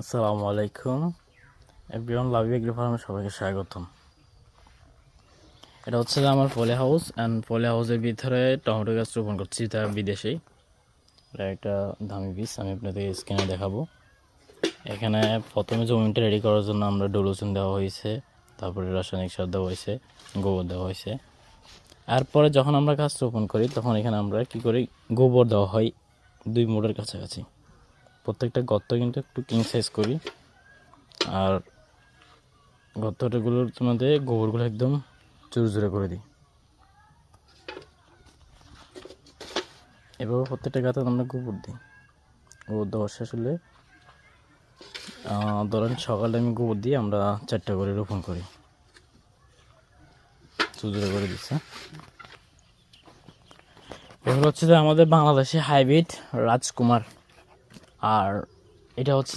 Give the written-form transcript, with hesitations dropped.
আসসালামু আলাইকুম everyone, love you agree ফার্মে সবাইকে স্বাগতম। এটা হচ্ছে আমার পলি হাউস অ্যান্ড পলি হাউসের ভিতরে টমেটো গাছ রোপণ করছি, এটা বিদেশেই। এটা একটা দামি বীজ, আমি আপনাদের স্ক্রিনে দেখাবো। এখানে প্রথমে জমিটা রেডি করার জন্য আমরা ডোলোসিন দেওয়া হয়েছে, তারপরে রাসায়নিক সার দেওয়া হয়েছে, গোবর দেওয়া হয়েছে। এরপরে যখন আমরা গাছ রোপণ করি তখন এখানে আমরা কী করি, গোবর দেওয়া হয় 2 মুঠের কাছাকাছি। প্রত্যেকটা গর্ত কিন্তু একটু কিং সাইজ করি, আর গর্তটাগুলোর মধ্যে গোবরগুলো একদম চুরচুরে করে দিই। এভাবে প্রত্যেকটা গাছে আমরা গোবর দিই। গোবর দেওয়া শেষ হলে ধরেন সকালে আমি গোবর দিয়ে আমরা 4টা করে রোপণ করি, চুরচুরে করে দিচ্ছে। এগুলো হচ্ছে যে আমাদের বাংলাদেশে হাইব্রিড রাজকুমার, আর এটা হচ্ছে